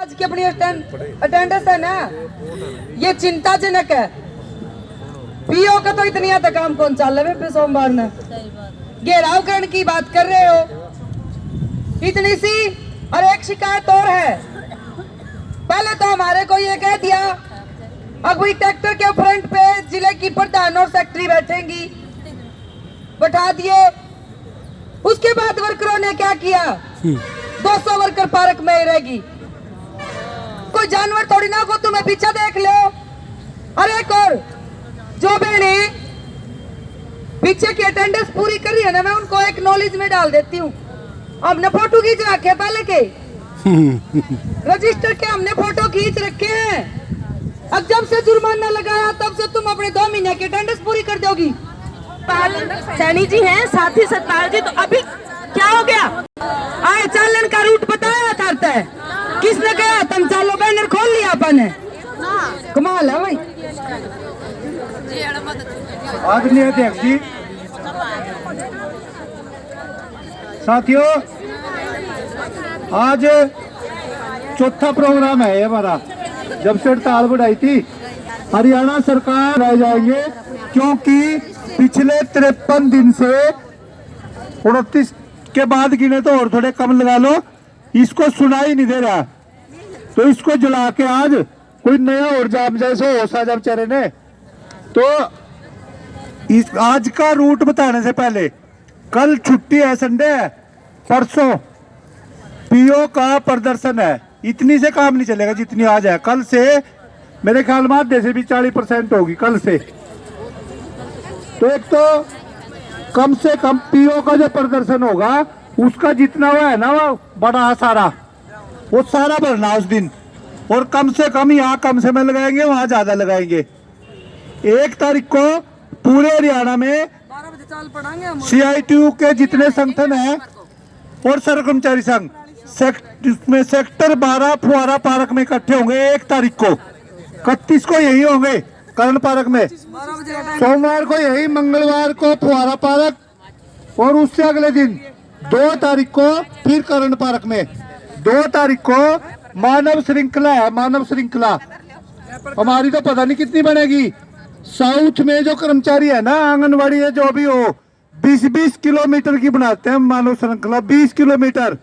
आज की अपनी अटेंडेंस है ना, ये चिंताजनक है। पीओ का तो इतनी आता काम कौन चाल रहा है सोमवार ने, घेराव करने की बात कर रहे हो इतनी सी। और एक शिकायत और है, पहले तो हमारे को ये कह दिया अगुई ट्रैक्टर के फ्रंट पे जिले की प्रधान और सेक्रेटरी बैठेंगी, बैठा दिए। उसके बाद वर्करों ने क्या किया, 200 वर्कर पार्क में ही रहेगी। कोई जानवर थोड़ी ना को, तुम्हें पीछे देख लो। अरे एक और जो बहने पीछे की अटेंडेंस पूरी कर रही है ना, मैं उनको एक नॉलेज में डाल देती हूँ। हमने फोटो खींच रखे पहले के रजिस्टर के, हमने फोटो खींच रखे हैं। अब जब से जुर्माना लगाया तब से तुम अपने 2 महीने की अटेंडेंस पूरी कर दोगी। सैनी जी हैं, साथी सतपाल जी, तो अभी क्या हो गया? आए चालन का रूट बताया करता है, किसने कहा तुम चालो, बैनर खोल लिया अपन ने, कमाल है भाई। आदरणीय अध्यक्ष जी, साथियों, आज चौथा प्रोग्राम है ये हमारा। जब से हड़ताल बढ़ाई थी, हरियाणा सरकार रह जाएंगे क्योंकि पिछले 53 दिन से 29 के बाद गिने तो और थोड़े कम लगा लो, इसको सुनाई नहीं दे रहा, तो इसको जला के आज कोई नया और जाम जैसे होसा जब चेहरे ने। तो इस आज का रूट बताने से पहले, कल छुट्टी है, संडे है, परसों पीओ का प्रदर्शन है। इतनी से काम नहीं चलेगा जितनी आज है। कल से मेरे ख्याल माध्य से भी 40% होगी कल से। तो एक तो कम से कम पीओ का जो प्रदर्शन होगा उसका जितना वो है ना, वो बड़ा सारा, वो सारा भरना उस दिन। और कम से कम यहाँ कम समय लगाएंगे, वहां ज्यादा लगाएंगे। 1 तारीख को पूरे हरियाणा में CITU के जितने संगठन हैं और सर्व कर्मचारी संघ में सेक्टर 12 फुहारा पार्क में इकट्ठे होंगे 1 तारीख को। 31 को यही होंगे कर्ण पार्क में, सोमवार को यही, मंगलवार को फुहारा पार्क, और उससे अगले दिन 2 तारीख को फिर कर्ण पार्क में। 2 तारीख को मानव श्रृंखला है, मानव श्रृंखला हमारी तो पता नहीं कितनी बनेगी। साउथ में जो कर्मचारी है ना, आंगनवाड़ी है जो भी हो, 20-20 किलोमीटर की बनाते हैं मानव श्रृंखला, 20 किलोमीटर।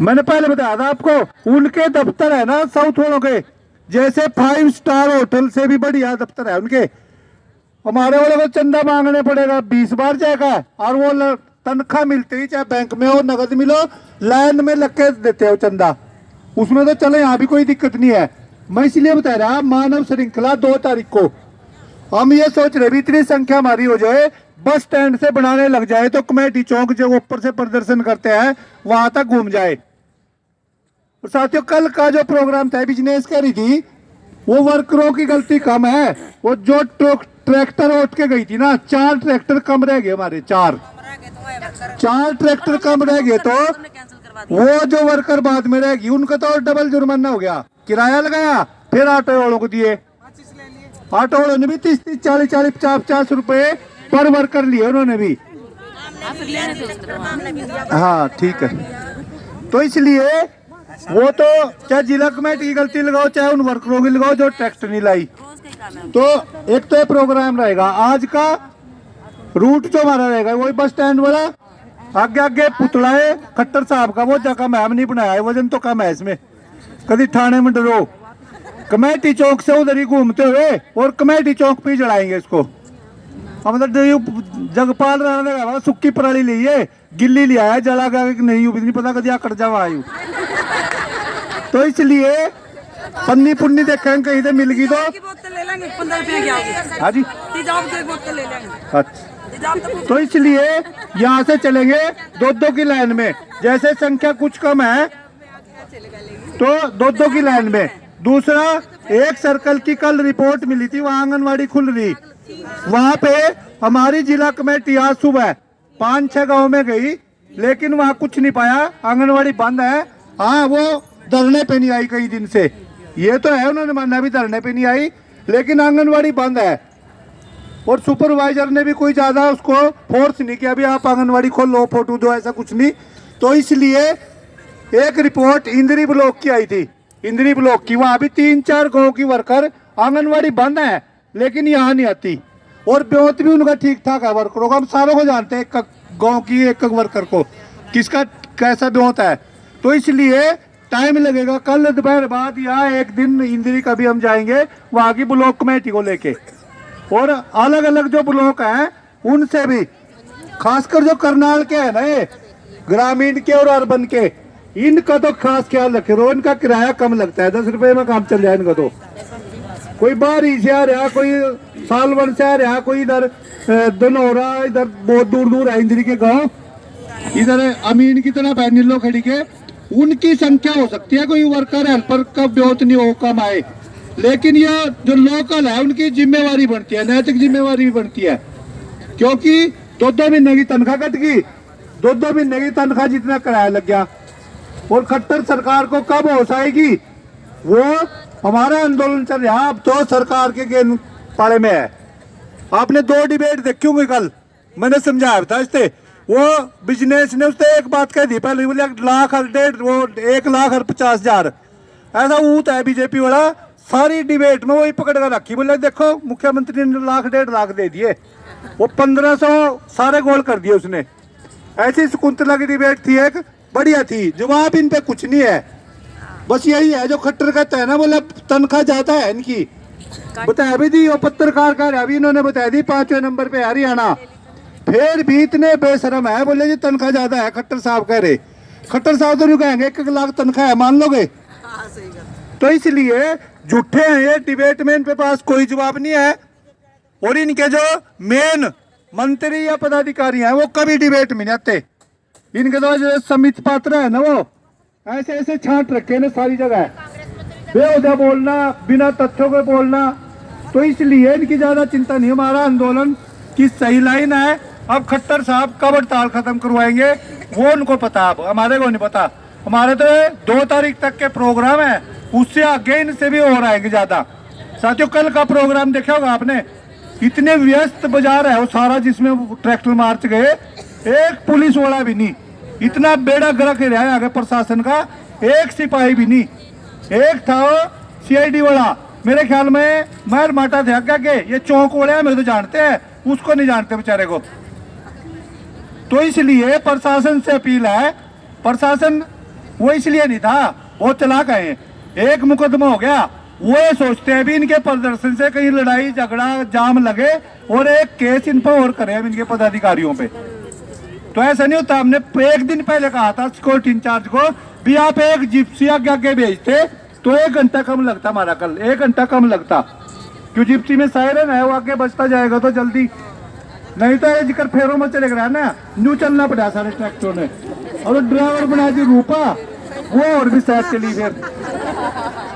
मैंने पहले बताया था आपको, उनके दफ्तर है ना साउथ वालों के, जैसे 5 स्टार होटल से भी बढ़िया दफ्तर है उनके। हमारे वाले को चंदा मांगने पड़ेगा, 20 बार जाएगा, और वो तनख्वाह मिलते ही, चाहे बैंक में हो नगद मिलो, लाइन में लग के देते हो चंदा। उसमें तो चले, यहाँ भी कोई दिक्कत नहीं है। मैं इसलिए बता रहा, मानव श्रृंखला 2 तारीख को। हम ये सोच रहे भी इतनी संख्या हमारी हो जाए, बस स्टैंड से बनाने लग जाए तो कमेटी चौक जो ऊपर से प्रदर्शन करते हैं वहां तक घूम जाए। और साथियों, कल का जो प्रोग्राम था, बिजनेस कह रही थी, वो वर्करों की गलती कम है। वो जो ट्रैक्टर उठ के गई थी ना, 4 ट्रैक्टर कम रह गए हमारे, 4 ट्रैक्टर कम रह गए, तो वो जो वर्कर बाद में रहेगी उनका तो डबल जुर्माना हो गया। किराया लगाया, फिर ऑटो वालों को दिए, ऑटो वालों ने भी 30-30, 40-40, 50-50 रुपए पर वर्कर लिए उन्होंने भी। हाँ ठीक है, तो इसलिए वो तो चाहे जिला कमेटी की गलती लगाओ, चाहे उन वर्करों की लगाओ जो ट्रैक्टर नहीं लाई। तो एक तो ये प्रोग्राम रहेगा आज का। रूट जो हमारा रहेगा वही बस स्टैंड वाला, आगे आगे पुतला है खट्टर साहब का, वो जगह मैम नहीं बनाया है, वजन तो कम है इसमें। कभी थाने में डरो, कमेटी चौक से उधर ही घूमते हुए और कमेटी चौक पे ही जलाएंगे इसको। हम जगपाल राणा सुक्की पराली ली है, गिल्ली लिया है, जला गया कि नहीं पता, कभी कट जावा आयु। तो इसलिए पन्नी पुन्नी देखेंगे कहीं से मिल गई तो हाँ जी, अच्छा। तो इसलिए यहाँ से चलेंगे 2-2 की लाइन में, जैसे संख्या कुछ कम है तो 2-2 की लाइन में। दूसरा, एक सर्कल की कल रिपोर्ट मिली थी, वहाँ आंगनवाड़ी खुल रही, वहाँ पे हमारी जिला कमेटी आज सुबह 5-6 गाँव में गई, लेकिन वहाँ कुछ नहीं पाया, आंगनवाड़ी बंद है। हाँ, वो धरने पे नहीं आई कई दिन से, ये तो है उन्होंने माना भी धरने पे नहीं आई, लेकिन आंगनवाड़ी बंद है। और सुपरवाइजर ने भी कोई ज्यादा उसको फोर्स नहीं किया, अभी आप आंगनवाड़ी खोलो, फोटो दो, ऐसा कुछ नहीं। तो इसलिए एक रिपोर्ट इंद्री ब्लॉक की आई थी, इंद्री ब्लॉक की, वहां भी 3-4 गांव की वर्कर आंगनवाड़ी बंद है लेकिन यहाँ नहीं आती, और ब्योत भी उनका ठीक ठाक है वर्करों का। हम सारों को जानते हैं, एक गांव की एक वर्कर को किसका कैसा ब्योत है। तो इसलिए टाइम लगेगा। कल दोपहर बाद या एक दिन इंद्री का भी हम जाएंगे वहां की ब्लॉक कमेटी को लेके, और अलग अलग जो ब्लॉक हैं उनसे भी, खासकर जो करनाल के है ना, ये ग्रामीण के और अर्बन के, इनका तो खास ख्याल रखे। रोज इनका किराया कम लगता है, 10 रुपए में काम चल जाए इनका। तो कोई बाहर ही से आ रहा, कोई सालवन से आ रहा, कोई इधर धनौरा, इधर बहुत दूर दूर है इंद्री के गांव, इधर अमीन की तरफ है नीलो खड़ी के, उनकी संख्या हो सकती है, कोई वर्कर हेल्पर का ब्योत नहीं हो कम आए, लेकिन यह जो लोकल है उनकी जिम्मेवारी बनती है, नैतिक जिम्मेवारी भी बनती है। क्योंकि 2-2 महीने की तनख्वाह कट गई, 2-2 महीने की तनख्वाह जितना किराया लग गया, और खट्टर सरकार को कब होश आएगी? वो हमारा आंदोलन चल रहा, अब तो सरकार के गेंद पाले में है। आपने 2 डिबेट देखी होंगी कल, मैंने समझाया था इससे। वो बिजनेस ने उससे एक बात कह दी पहले, बोले 1,50,000 ऐसा ऊत है बीजेपी वाला, सारी डिबेट में वही पकड़ कर रखी। बोले देखो मुख्यमंत्री ने 1,00,000-1,50,000 दे दिए, वो 1500 सारे गोल कर दिए उसने। ऐसी शकुंतला की डिबेट थी, एक बढ़िया थी। जवाब इन पे कुछ नहीं है, बस यही है जो खट्टर कहता है ना, बोले तनख्वाह ज्यादा है इनकी, बताया भी दी। वो पत्रकार का अभी इन्होंने बताया दी 5वें नंबर पे हरियाणा, फिर भी इतने बेशरम है, बोले जी तनख्वाह ज्यादा है। खट्टर साहब कह रहे, खट्टर साहब तो नहीं कहेंगे 1 लाख तनख्वाह है, मान लोगे? तो इसलिए झूठे हैं ये डिबेट में, इनके पास कोई जवाब नहीं है। और इनके जो मेन मंत्री या पदाधिकारी हैं वो कभी डिबेट में नहीं आते। इनके तो जो समित पात्र है ना, वो ऐसे ऐसे छांट रखे ना सारी जगह, बेहुदा बोलना, बिना तथ्यों के बोलना। तो इसलिए इनकी ज्यादा चिंता नहीं। हमारा आंदोलन की सही लाइन है। अब खट्टर साहब कब हड़ताल खत्म करवाएंगे वो उनको पता, अब हमारे को नहीं पता। हमारे तो 2 तारीख तक के प्रोग्राम है, उससे आगे इनसे भी और आएंगे ज्यादा। साथियों कल का प्रोग्राम देखा होगा आपने, इतने व्यस्त बाजार है वो सारा, जिसमें ट्रैक्टर मार्च गए, एक पुलिस वाला भी नहीं, इतना बेड़ा गर्क रहा है आगे प्रशासन का, एक सिपाही भी नहीं। एक था वो CID वाला, मेरे ख्याल में महर माटा थे आगे, ये चौक वाले हैं, मेरे तो जानते हैं, उसको नहीं जानते बेचारे को। तो इसलिए प्रशासन से अपील है, प्रशासन वो इसलिए नहीं था, वो चला गए, एक मुकदमा हो गया, वो ये सोचते हैं भी इनके प्रदर्शन से कहीं लड़ाई झगड़ा जाम लगे और एक केस इन पर और करें इनके पदाधिकारियों पे। तो ऐसा नहीं होता। हमने 1 दिन पहले कहा था सिक्योरिटी इंचार्ज को भी, आप एक जिप्सी आगे आगे भेजते तो 1 घंटा कम लगता हमारा, कल 1 घंटा कम लगता, क्यों जिप्सी में सायरन है, वो आगे बचता जाएगा तो जल्दी, नहीं तो ये जिक्र फेरों में चलेगा ना, न्यू चलना पड़ा सारे ट्रैक्टरों ने। और ड्राइवर बना दी रूपा, वो और भी शायद चली फिर।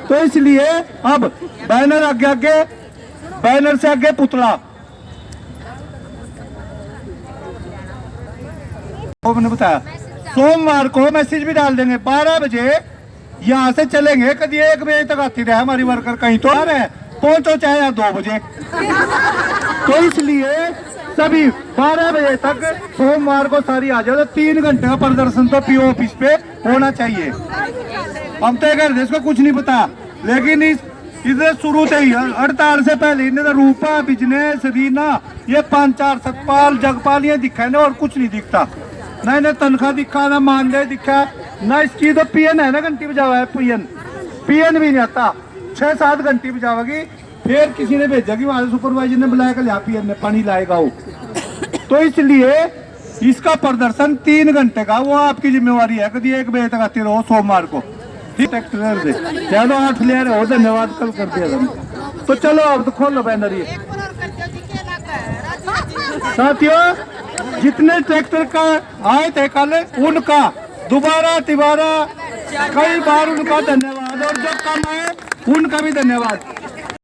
तो इसलिए अब बैनर आगे आगे, बैनर से आगे पुतला। मैंने बताया सोमवार को मैसेज भी डाल देंगे, 12 बजे यहाँ से चलेंगे, कभी 1 बजे तक आती रहे हमारी वर्कर, कहीं तो आ रहे पहुंचो चाहे 2 बजे। तो इसलिए सभी 12 बजे तक सोमवार को सारी आ जाए, तो 3 घंटे का प्रदर्शन तो PO ऑफिस पे होना चाहिए। हम तो कर इसको कुछ नहीं पता, लेकिन इधर शुरू से ही हड़ताल से पहले इन्हें रूपा, बिजनेस, रीना, ये 5-4 सतपाल जगपाल ये दिखा है और कुछ नहीं दिखता, ना इन्हें तनख्वाह दिखा, ना मानदेय दिखा, ना इसकी तो PN है ना, घंटी बजावा है, PN भी नहीं आता, 6-7 घंटी बजावेगी, फिर किसी ने भेजा कि वहां सुपरवाइजर ने बुलाया कल PN ने पानी लाएगा वो। तो इसलिए इसका प्रदर्शन 3 घंटे का, वो आपकी जिम्मेवारी है, कभी 1 बजे तक आती रहो सोमवार को। ट्रैक्टर से चलो 8 ले रहे हो, धन्यवाद, कल कर दिया था। तो चलो अब तो खोलो बैनर ये। साथियों जितने ट्रैक्टर का आए थे कल, उनका दोबारा तिबारा कई बार उनका धन्यवाद, और जो कम आए उनका भी धन्यवाद।